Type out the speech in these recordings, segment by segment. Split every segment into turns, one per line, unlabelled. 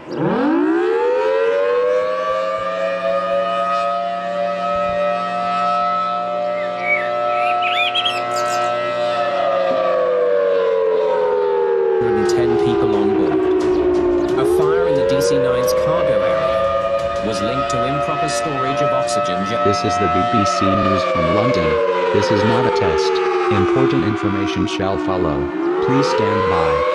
People on board. A fire in the DC-9's cargo area was linked to improper storage of oxygen.
This is the BBC News from London. This is not a test. Important information shall follow. Please stand by.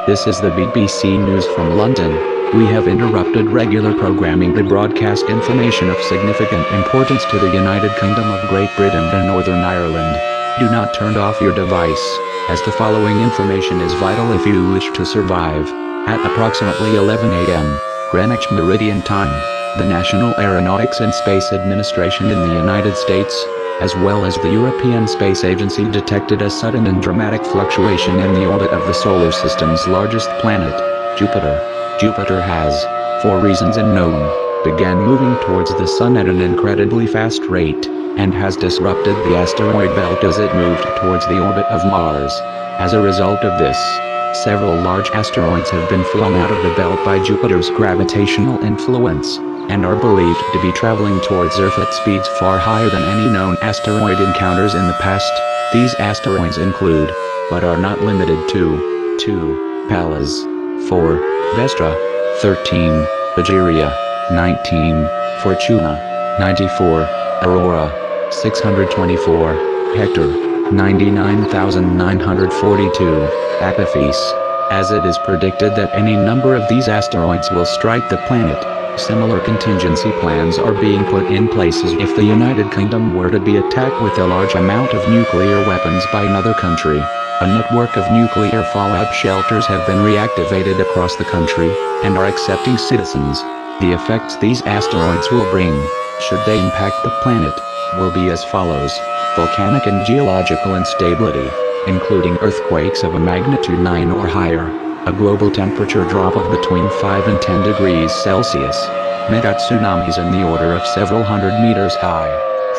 This is the BBC News from London. We have interrupted regular programming to broadcast information of significant importance to the United Kingdom of Great Britain and Northern Ireland. Do not turn off your device, as the following information is vital if you wish to survive. At approximately 11 a.m. Greenwich Meridian Time, the National Aeronautics and Space Administration in the United States, as well as the European Space Agency, detected a sudden and dramatic fluctuation in the orbit of the solar system's largest planet, Jupiter. Jupiter has, for reasons unknown, began moving towards the Sun at an incredibly fast rate, and has disrupted the asteroid belt as it moved towards the orbit of Mars. As a result of this, several large asteroids have been flung out of the belt by Jupiter's gravitational influence, and are believed to be traveling towards Earth at speeds far higher than any known asteroid encounters in the past. These asteroids include, but are not limited to, 2. Pallas, 4. Vesta, 13. Egeria, 19. Fortuna, 94. Aurora, 624. Hector, 99,942. Apophis. As it is predicted that any number of these asteroids will strike the planet, similar contingency plans are being put in place as if the United Kingdom were to be attacked with a large amount of nuclear weapons by another country. A network of nuclear fallout shelters have been reactivated across the country, and are accepting citizens. The effects these asteroids will bring, should they impact the planet, will be as follows: volcanic and geological instability, including earthquakes of a magnitude 9 or higher, a global temperature drop of between 5 and 10 degrees Celsius, mega tsunamis in the order of several hundred meters high,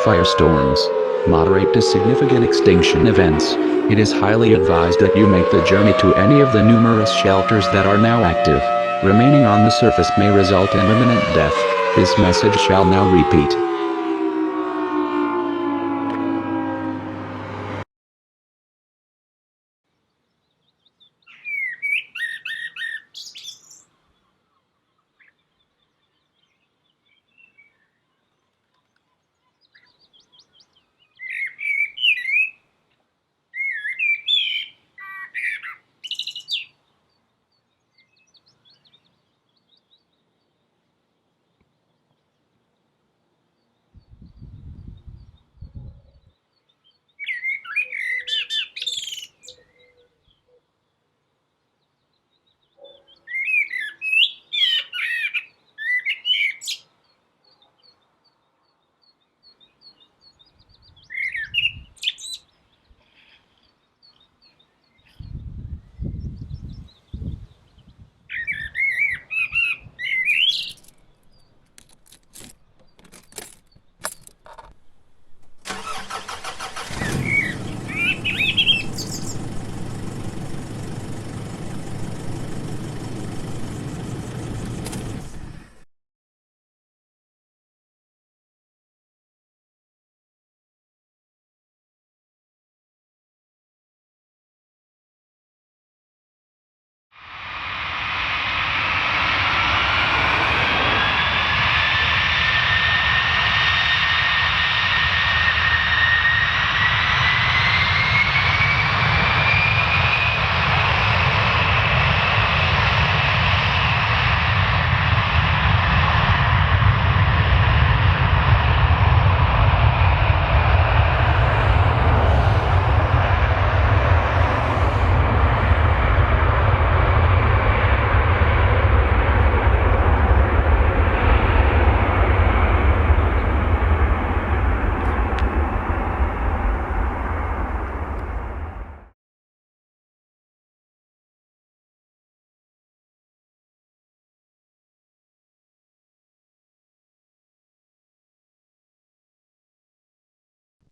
firestorms, moderate to significant extinction events. It is highly advised that you make the journey to any of the numerous shelters that are now active. Remaining on the surface may result in imminent death. This message shall now repeat.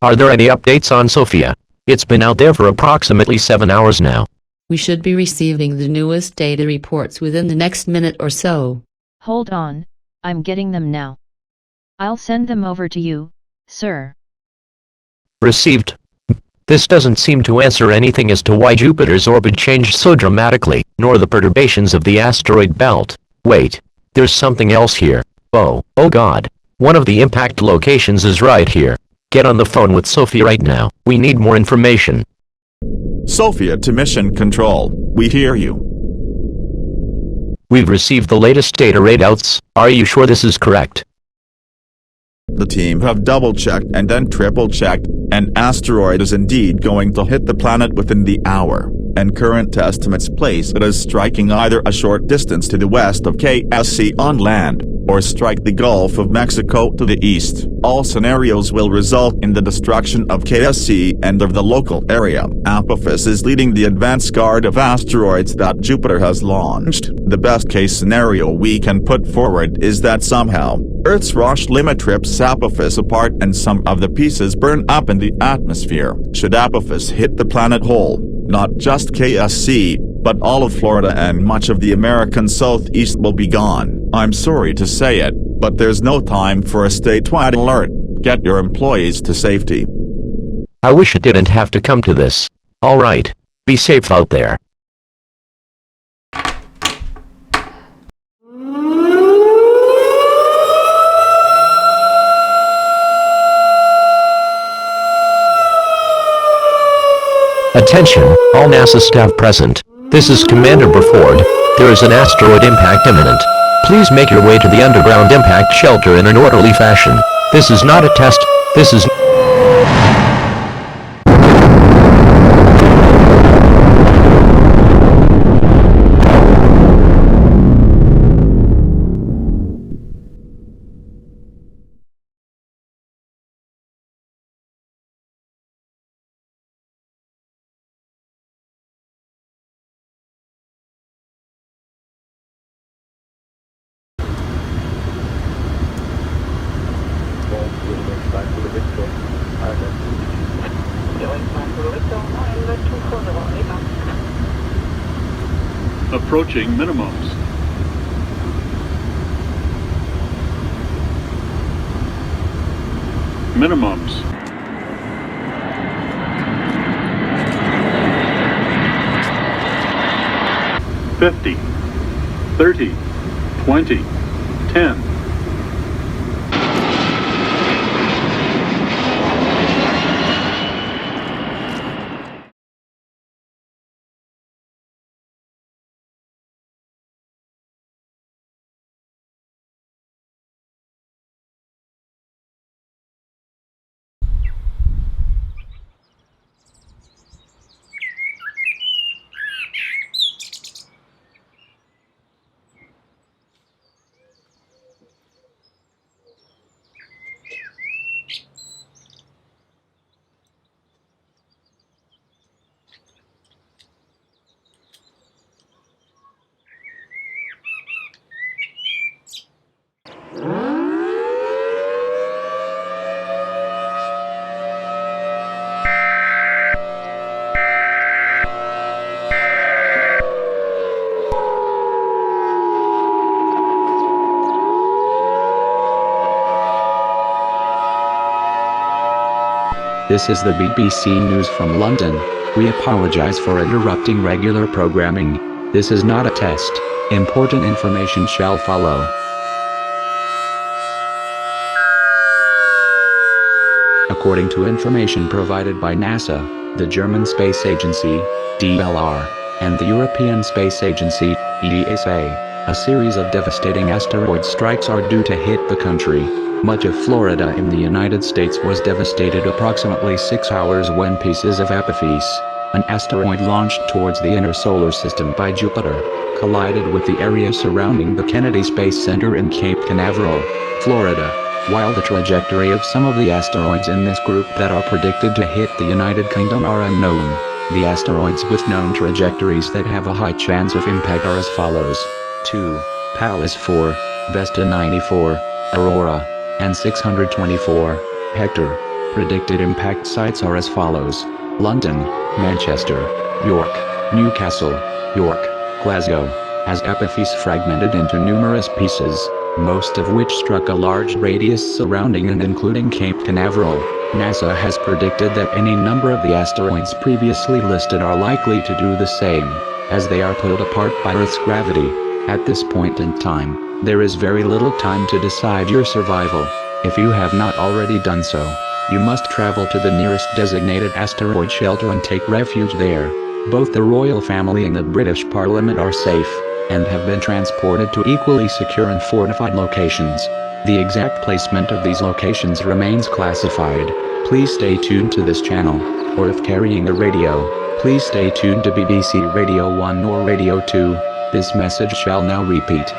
Are there any updates on Sophia? It's been out there for approximately 7 hours now.
We should be receiving the newest data reports within the next minute or so.
Hold on, I'm getting them now. I'll send them over to you, sir.
Received. This doesn't seem to answer anything as to why Jupiter's orbit changed so dramatically, nor the perturbations of the asteroid belt. Wait, there's something else here. Oh God. One of the impact locations is right here. Get on the phone with Sophia right now. We need more information.
Sophia to Mission Control, we hear you.
We've received the latest data readouts. Are you sure this is correct?
The team have double-checked and then triple-checked. An asteroid is indeed going to hit the planet within the hour, and current estimates place it as striking either a short distance to the west of KSC on land, or strike the Gulf of Mexico to the east. All scenarios will result in the destruction of KSC and of the local area. Apophis is leading the advanced guard of asteroids that Jupiter has launched. The best-case scenario we can put forward is that somehow, Earth's Roche limit trips Apophis apart and some of the pieces burn up in the atmosphere. Should Apophis hit the planet whole, not just KSC, but all of Florida and much of the American Southeast will be gone. I'm sorry to say it, but there's no time for a statewide alert. Get your employees to safety.
I wish it didn't have to come to this. Alright, be safe out there. Attention, all NASA staff present. This is Commander Burford. There is an asteroid impact imminent. Please make your way to the underground impact shelter in an orderly fashion. This is not a test, this is...
Approaching minimums. Minimums. $50, $30, $20, $10.
This is the BBC News from London. We apologize for interrupting regular programming. This is not a test. Important information shall follow. According to information provided by NASA, the German Space Agency, DLR, and the European Space Agency, EASA, a series of devastating asteroid strikes are due to hit the country. Much of Florida in the United States was devastated approximately 6 hours when pieces of Apophis, an asteroid launched towards the inner solar system by Jupiter, collided with the area surrounding the Kennedy Space Center in Cape Canaveral, Florida. While the trajectory of some of the asteroids in this group that are predicted to hit the United Kingdom are unknown, the asteroids with known trajectories that have a high chance of impact are as follows: 2, Pallas 4, Vesta 94, Aurora, and 624, Hector. Predicted impact sites are as follows: London, Manchester, York, Newcastle, York, Glasgow, has epiphyse fragmented into numerous pieces, most of which struck a large radius surrounding and including Cape Canaveral. NASA has predicted that any number of the asteroids previously listed are likely to do the same, as they are pulled apart by Earth's gravity. At this point in time, there is very little time to decide your survival. If you have not already done so, you must travel to the nearest designated asteroid shelter and take refuge there. Both the royal family and the British Parliament are safe, and have been transported to equally secure and fortified locations. The exact placement of these locations remains classified. Please stay tuned to this channel, or if carrying a radio, please stay tuned to BBC Radio 1 or Radio 2. This message shall now repeat.